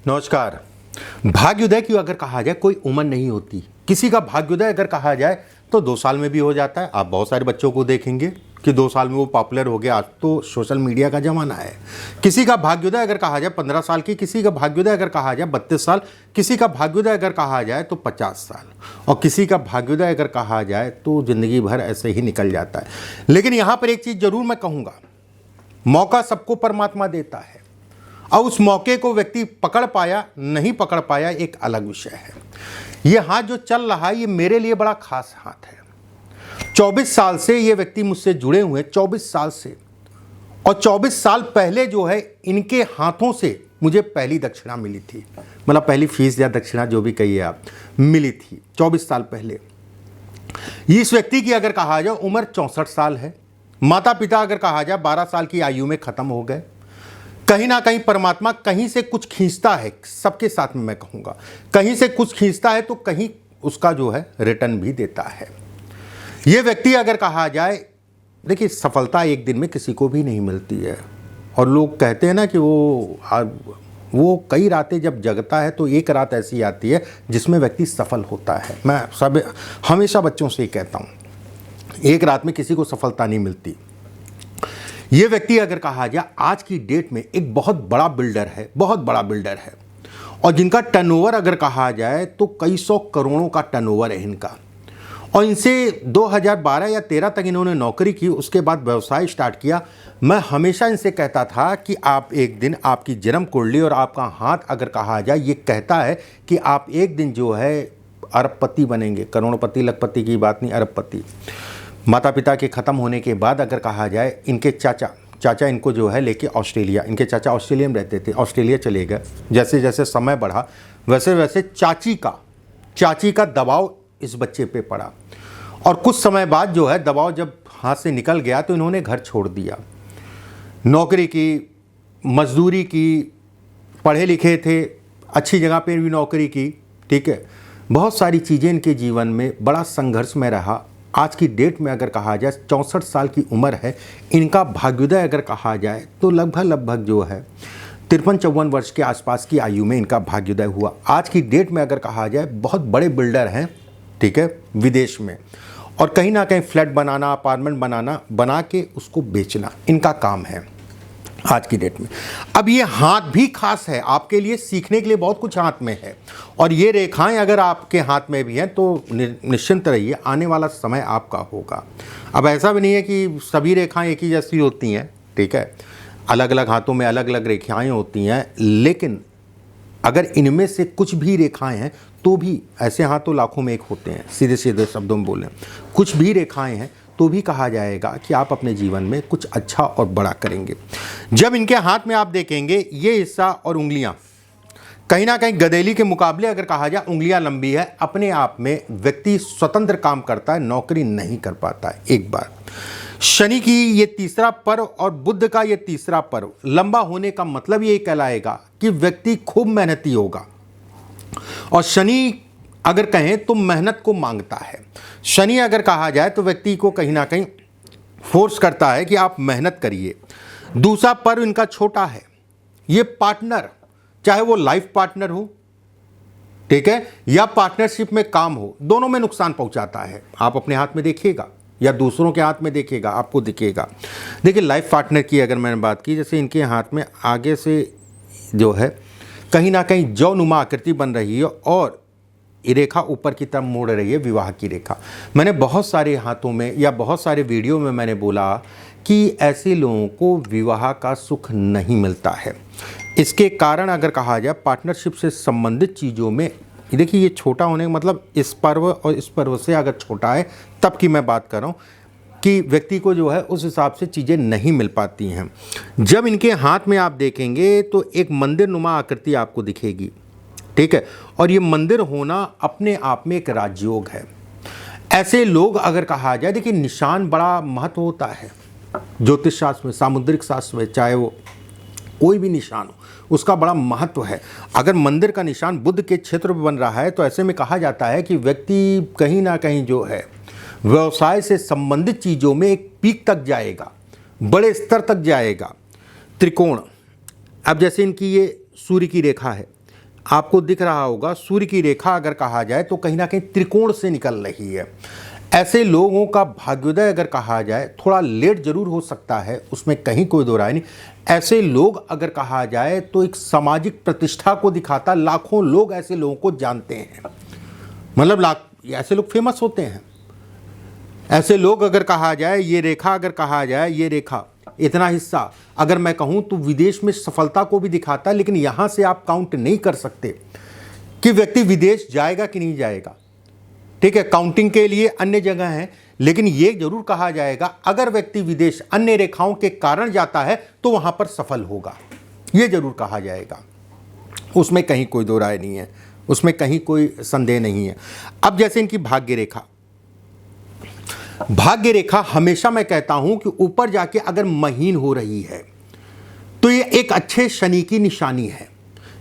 नमस्कार। भाग्योदय की अगर कहा जाए कोई उम्र नहीं होती। किसी का भाग्योदय अगर कहा जाए तो 2 साल में भी हो जाता है। आप बहुत सारे बच्चों को देखेंगे कि 2 साल में वो पॉपुलर हो गया। आज तो सोशल मीडिया का ज़माना है। किसी का भाग्योदय अगर कहा जाए 15 साल की, किसी का भाग्योदय अगर कहा जाए 32 साल, किसी का भाग्योदय अगर कहा जाए तो 50 साल, और किसी का भाग्योदय अगर कहा जाए तो ज़िंदगी भर ऐसे ही निकल जाता है। लेकिन यहाँ पर एक चीज़ ज़रूर मैं कहूँगा, मौका सबको परमात्मा देता है और उस मौके को व्यक्ति पकड़ पाया नहीं पकड़ पाया एक अलग विषय है। ये हाथ जो चल रहा है ये मेरे लिए बड़ा खास हाथ है। 24 साल से ये व्यक्ति मुझसे जुड़े हुए, 24 साल से, और 24 साल पहले जो है इनके हाथों से मुझे पहली दक्षिणा मिली थी, मतलब पहली फीस या दक्षिणा जो भी कहिए आप, मिली थी 24 साल पहले। इस व्यक्ति की अगर कहा जाए उम्र 64 साल है। माता पिता अगर कहा जाए 12 साल की आयु में खत्म हो गए। कहीं ना कहीं परमात्मा कहीं से कुछ खींचता है, सबके साथ में मैं कहूँगा, कहीं से कुछ खींचता है तो कहीं उसका जो है रिटर्न भी देता है। ये व्यक्ति अगर कहा जाए, देखिए सफलता एक दिन में किसी को भी नहीं मिलती है, और लोग कहते हैं ना कि वो कई रातें जब जगता है तो एक रात ऐसी आती है जिसमें व्यक्ति सफल होता है। मैं हमेशा बच्चों से ही कहता हूँ, एक रात में किसी को सफलता नहीं मिलती। ये व्यक्ति अगर कहा जाए आज की डेट में एक बहुत बड़ा बिल्डर है, बहुत बड़ा बिल्डर है, और जिनका टर्नओवर अगर कहा जाए तो कई 100 करोड़ों का टर्नओवर है इनका। और इनसे 2012 या 13 तक इन्होंने नौकरी की, उसके बाद व्यवसाय स्टार्ट किया। मैं हमेशा इनसे कहता था कि आप एक दिन, आपकी जन्म कुंडली और आपका हाथ अगर कहा जाए ये कहता है कि आप एक दिन जो है अरबपति बनेंगे। करोड़पति लखपति की बात नहीं, अरबपति। माता पिता के ख़त्म होने के बाद अगर कहा जाए इनके चाचा इनको जो है लेके ऑस्ट्रेलिया, इनके चाचा ऑस्ट्रेलिया में रहते थे, ऑस्ट्रेलिया चले गए। जैसे जैसे समय बढ़ा वैसे वैसे चाची का दबाव इस बच्चे पे पड़ा, और कुछ समय बाद जो है दबाव जब हाथ से निकल गया तो इन्होंने घर छोड़ दिया। नौकरी की, मजदूरी की, पढ़े लिखे थे, अच्छी जगह पर भी नौकरी की, ठीक है। बहुत सारी चीज़ें इनके जीवन में बड़ा संघर्ष में रहा। आज की डेट में अगर कहा जाए 64 साल की उम्र है। इनका भाग्योदय अगर कहा जाए तो लगभग जो है 53-54 वर्ष के आसपास की आयु में इनका भाग्योदय हुआ। आज की डेट में अगर कहा जाए बहुत बड़े बिल्डर हैं, ठीक है, विदेश में, और कहीं ना कहीं फ्लैट बनाना, अपार्टमेंट बना के उसको बेचना इनका काम है आज की डेट में। अब ये हाथ भी खास है, आपके लिए सीखने के लिए बहुत कुछ हाथ में है, और ये रेखाएं अगर आपके हाथ में भी हैं तो निश्चिंत रहिए, आने वाला समय आपका होगा। अब ऐसा भी नहीं है कि सभी रेखाएं एक ही जैसी होती हैं, ठीक है, अलग अलग हाथों में अलग अलग रेखाएं होती हैं, लेकिन अगर इनमें से कुछ भी रेखाएं हैं तो भी, ऐसे हाथ तो लाखों में एक होते हैं, सीधे सीधे शब्दों में बोलें, कुछ भी रेखाएं हैं तो भी कहा जाएगा कि आप अपने जीवन में कुछ अच्छा और बड़ा करेंगे। जब इनके हाथ में आप देखेंगे ये हिस्सा और उंगलियां, कहीं ना कहीं गधेली के मुकाबले अगर कहा जाए उंगलियां लंबी है। अपने आप में व्यक्ति स्वतंत्र काम करता है, नौकरी नहीं कर पाता है। एक बार शनि की ये तीसरा पर्व और बुध का ये तीसरा पर्व लंबा होने का मतलब ये कहलाएगा कि व्यक्ति खूब मेहनती होगा, और शनि अगर कहें तो मेहनत को मांगता है। शनि अगर कहा जाए तो व्यक्ति को कहीं ना कहीं फोर्स करता है कि आप मेहनत करिए। दूसरा पर्व इनका छोटा है। ये पार्टनर, चाहे वो लाइफ पार्टनर हो, ठीक है, या पार्टनरशिप में काम हो, दोनों में नुकसान पहुंचाता है। आप अपने हाथ में देखिएगा या दूसरों के हाथ में देखिएगा, आपको दिखेगा। देखिए लाइफ पार्टनर की अगर मैंने बात की, जैसे इनके हाथ में आगे से जो है कहीं ना कहीं जौनुमा आकृति बन रही है और ये रेखा ऊपर की तरफ मोड़ रही है, विवाह की रेखा। मैंने बहुत सारे हाथों में या बहुत सारे वीडियो में मैंने बोला कि ऐसे लोगों को विवाह का सुख नहीं मिलता है। इसके कारण अगर कहा जाए पार्टनरशिप से संबंधित चीज़ों में, देखिए ये छोटा होने का मतलब इस पर्व और इस पर्व से अगर छोटा है तब की मैं बात कर रहा हूँ कि व्यक्ति को जो है उस हिसाब से चीज़ें नहीं मिल पाती हैं। जब इनके हाथ में आप देखेंगे तो एक मंदिर नुमा आकृति आपको दिखेगी, ठीक है, और ये मंदिर होना अपने आप में एक राजयोग है। ऐसे लोग अगर कहा जाए, देखिए निशान बड़ा महत्व होता है ज्योतिष शास्त्र में, सामुद्रिक शास्त्र में, चाहे वो कोई भी निशान हो उसका बड़ा महत्व है। अगर मंदिर का निशान बुध के क्षेत्र में बन रहा है तो ऐसे में कहा जाता है कि व्यक्ति कहीं ना कहीं जो है व्यवसाय से संबंधित चीज़ों में एक पीक तक जाएगा, बड़े स्तर तक जाएगा। त्रिकोण, अब जैसे इनकी ये सूर्य की रेखा है, आपको दिख रहा होगा सूर्य की रेखा अगर कहा जाए तो कहीं ना कहीं त्रिकोण से निकल रही है। ऐसे लोगों का भाग्योदय अगर कहा जाए थोड़ा लेट जरूर हो सकता है, उसमें कहीं कोई दो राय नहीं। ऐसे लोग अगर कहा जाए तो एक सामाजिक प्रतिष्ठा को दिखाता, लाखों लोग ऐसे लोगों को जानते हैं, मतलब ऐसे लोग फेमस होते हैं। ऐसे लोग अगर कहा जाए, ये रेखा अगर कहा जाए, ये रेखा इतना हिस्सा अगर मैं कहूं तो विदेश में सफलता को भी दिखाता है, लेकिन यहां से आप काउंट नहीं कर सकते कि व्यक्ति विदेश जाएगा कि नहीं जाएगा। ठीक है, काउंटिंग के लिए अन्य जगह है, लेकिन यह जरूर कहा जाएगा अगर व्यक्ति विदेश अन्य रेखाओं के कारण जाता है तो वहां पर सफल होगा, यह जरूर कहा जाएगा। उसमें कहीं कोई दो राय नहीं है, उसमें कहीं कोई संदेह नहीं है। अब जैसे इनकी भाग्य रेखा, भाग्य रेखा हमेशा मैं कहता हूं कि ऊपर जाके अगर महीन हो रही है तो ये एक अच्छे शनि की निशानी है,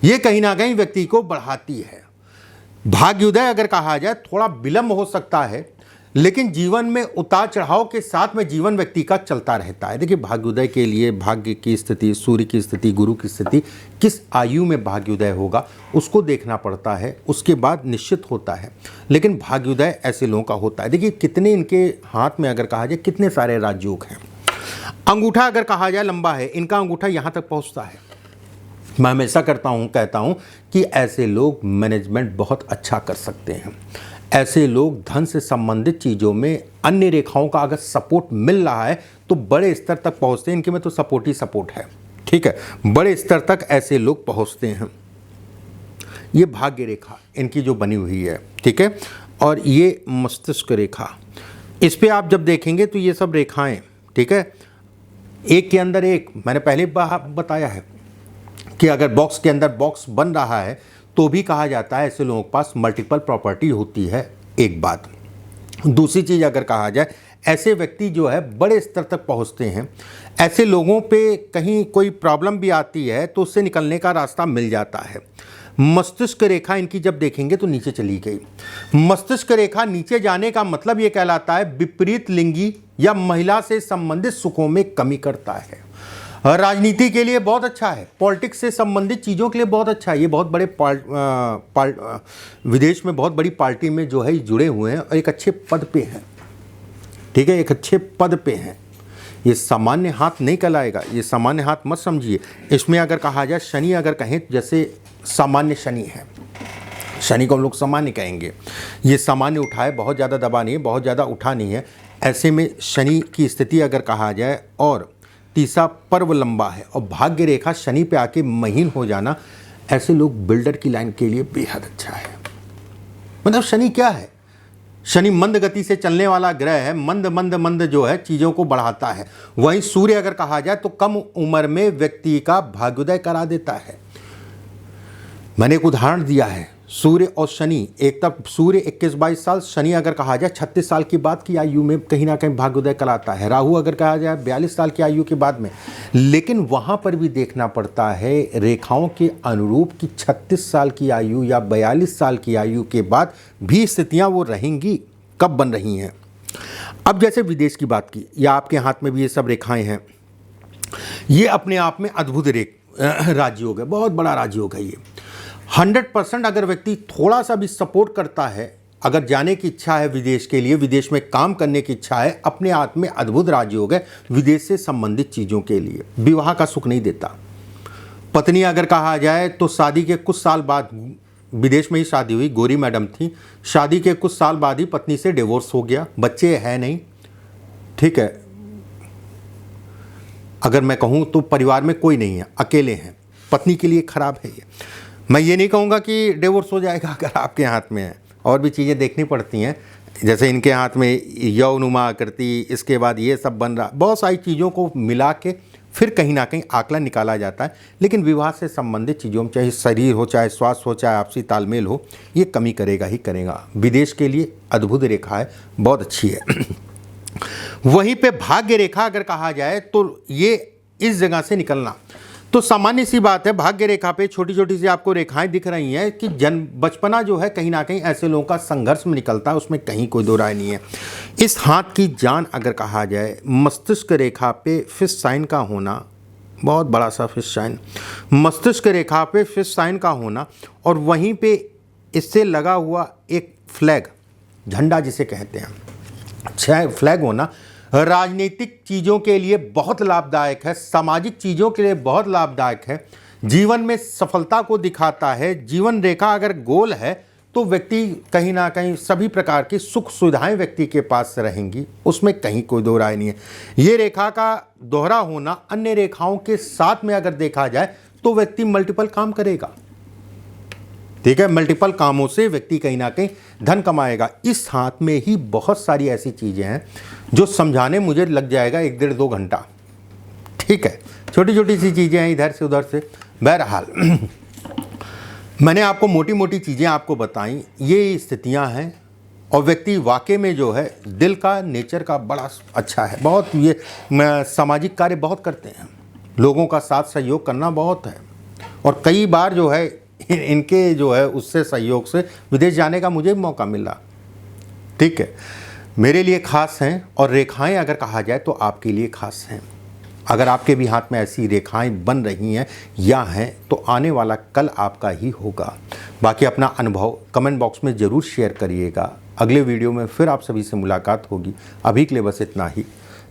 ये कहीं ना कहीं व्यक्ति को बढ़ाती है। भाग्योदय अगर कहा जाए थोड़ा विलंब हो सकता है, लेकिन जीवन में उतार चढ़ाव के साथ में जीवन व्यक्ति का चलता रहता है। देखिए, भाग्योदय के लिए भाग्य की स्थिति, सूर्य की स्थिति, गुरु की स्थिति, किस आयु में भाग्योदय होगा उसको देखना पड़ता है, उसके बाद निश्चित होता है। लेकिन भाग्योदय ऐसे लोगों का होता है। देखिए कितने इनके हाथ में अगर कहा जाए कितने सारे राजयोग हैं। अंगूठा अगर कहा जाए लंबा है, इनका अंगूठा यहाँ तक पहुँचता है। मैं हमेशा कहता हूँ कि ऐसे लोग मैनेजमेंट बहुत अच्छा कर सकते हैं। ऐसे लोग धन से संबंधित चीज़ों में अन्य रेखाओं का अगर सपोर्ट मिल रहा है तो बड़े स्तर तक पहुंचते हैं। इनके में तो सपोर्ट ही सपोर्ट है। ठीक है, बड़े स्तर तक ऐसे लोग पहुंचते हैं। ये भाग्य रेखा इनकी जो बनी हुई है, ठीक है, और ये मस्तिष्क रेखा, इस पे आप जब देखेंगे तो ये सब रेखाएं, ठीक है, एक के अंदर एक, मैंने पहले बताया है कि अगर बॉक्स के अंदर बॉक्स बन रहा है तो भी कहा जाता है ऐसे लोगों के पास मल्टीपल प्रॉपर्टी होती है। एक बात। दूसरी चीज़ अगर कहा जाए, ऐसे व्यक्ति जो है बड़े स्तर तक पहुंचते हैं। ऐसे लोगों पे कहीं कोई प्रॉब्लम भी आती है तो उससे निकलने का रास्ता मिल जाता है। मस्तिष्क रेखा इनकी जब देखेंगे तो नीचे चली गई। मस्तिष्क रेखा नीचे जाने का मतलब ये कहलाता है विपरीत लिंगी या महिला से संबंधित सुखों में कमी करता है। राजनीति के लिए बहुत अच्छा है, पॉलिटिक्स से संबंधित चीज़ों के लिए बहुत अच्छा है। ये बहुत बड़े विदेश में बहुत बड़ी पार्टी में जो है जुड़े हुए हैं और एक अच्छे पद पे हैं। ठीक है, एक अच्छे पद पे हैं। ये सामान्य हाथ नहीं कहलाएगा, ये सामान्य हाथ मत समझिए। इसमें अगर कहा जाए शनि अगर कहें, जैसे सामान्य शनि है, शनि को हम लोग सामान्य कहेंगे। ये सामान्य उठाए, बहुत ज़्यादा दबा नहीं है, बहुत ज़्यादा उठा नहीं है। ऐसे में शनि की स्थिति अगर कहा जाए और तीसरा पर्व लंबा है और भाग्य रेखा शनि पे आके महीन हो जाना, ऐसे लोग बिल्डर की लाइन के लिए बेहद अच्छा है। मतलब शनि क्या है? शनि मंद गति से चलने वाला ग्रह है, मंद मंद मंद जो है चीज़ों को बढ़ाता है। वहीं सूर्य अगर कहा जाए तो कम उम्र में व्यक्ति का भाग्योदय करा देता है। मैंने एक उदाहरण दिया है, सूर्य और शनि। एक तब सूर्य 21-22 साल, शनि अगर कहा जाए 36 साल की बाद की आयु में कहीं ना कहीं भाग्योदय कराता है। राहु अगर कहा जाए 42 साल की आयु के बाद में। लेकिन वहाँ पर भी देखना पड़ता है रेखाओं के अनुरूप कि 36 साल की आयु या 42 साल की आयु के बाद भी स्थितियाँ वो रहेंगी, कब बन रही हैं। अब जैसे विदेश की बात की, या आपके हाथ में भी ये सब रेखाएँ हैं, ये अपने आप में अद्भुत राजयोग है, बहुत बड़ा राजयोग है ये। 100% अगर व्यक्ति थोड़ा सा भी सपोर्ट करता है, अगर जाने की इच्छा है विदेश के लिए, विदेश में काम करने की इच्छा है, अपने हाथ में अद्भुत राजयोग है विदेश से संबंधित चीज़ों के लिए। विवाह का सुख नहीं देता। पत्नी अगर कहा जाए तो शादी के कुछ साल बाद, विदेश में ही शादी हुई, गोरी मैडम थी, शादी के कुछ साल बाद ही पत्नी से डिवोर्स हो गया, बच्चे हैं नहीं। ठीक है, अगर मैं कहूँ तो परिवार में कोई नहीं है, अकेले हैं, पत्नी के लिए खराब है ये। मैं ये नहीं कहूँगा कि डिवोर्स हो जाएगा अगर आपके हाथ में है, और भी चीज़ें देखनी पड़ती हैं। जैसे इनके हाथ में यौनुमा आकृति, इसके बाद ये सब बन रहा, बहुत सारी चीज़ों को मिला के फिर कहीं ना कहीं आकलन निकाला जाता है। लेकिन विवाह से संबंधित चीज़ों में, चाहे शरीर हो, चाहे स्वास्थ्य हो, चाहे आपसी तालमेल हो, ये कमी करेगा ही करेगा। विदेश के लिए अद्भुत रेखा है, बहुत अच्छी है। वहीं पे भाग्य रेखा अगर कहा जाए तो ये इस जगह से निकलना तो सामान्य सी बात है। भाग्य रेखा पे छोटी छोटी सी आपको रेखाएं दिख रही हैं कि बचपना जो है कहीं ना कहीं ऐसे लोगों का संघर्ष में निकलता है, उसमें कहीं कोई दो राय नहीं है। इस हाथ की जान अगर कहा जाए, मस्तिष्क रेखा पे फिश साइन का होना बहुत बड़ा सा फिश साइन, मस्तिष्क रेखा पे फिश साइन का होना और वहीं पे इससे लगा हुआ एक फ्लैग, झंडा जिसे कहते हैं, छह फ्लैग होना राजनीतिक चीज़ों के लिए बहुत लाभदायक है, सामाजिक चीज़ों के लिए बहुत लाभदायक है, जीवन में सफलता को दिखाता है। जीवन रेखा अगर गोल है तो व्यक्ति कहीं ना कहीं सभी प्रकार की सुख सुविधाएं व्यक्ति के पास रहेंगी, उसमें कहीं कोई दो राय नहीं है। ये रेखा का दोहरा होना अन्य रेखाओं के साथ में अगर देखा जाए तो व्यक्ति मल्टीपल काम करेगा, ठीक है, मल्टीपल कामों से व्यक्ति कहीं ना कहीं धन कमाएगा। इस हाथ में ही बहुत सारी ऐसी चीज़ें हैं जो समझाने मुझे लग जाएगा 1-1.5-2 घंटा, ठीक है, छोटी छोटी सी चीज़ें हैं इधर से उधर से। बहरहाल मैंने आपको मोटी मोटी चीज़ें आपको बताई, ये स्थितियां हैं और व्यक्ति वाकई में जो है दिल का नेचर का बड़ा अच्छा है, बहुत ये सामाजिक कार्य बहुत करते हैं, लोगों का साथ सहयोग करना बहुत है और कई बार जो है इनके जो है उससे सहयोग से विदेश जाने का मुझे भी मौका मिला, ठीक है, मेरे लिए खास हैं और रेखाएं अगर कहा जाए तो आपके लिए खास हैं। अगर आपके भी हाथ में ऐसी रेखाएं बन रही हैं या हैं तो आने वाला कल आपका ही होगा। बाकी अपना अनुभव कमेंट बॉक्स में ज़रूर शेयर करिएगा। अगले वीडियो में फिर आप सभी से मुलाकात होगी। अभी के लिए बस इतना ही।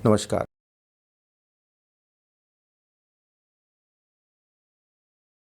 नमस्कार।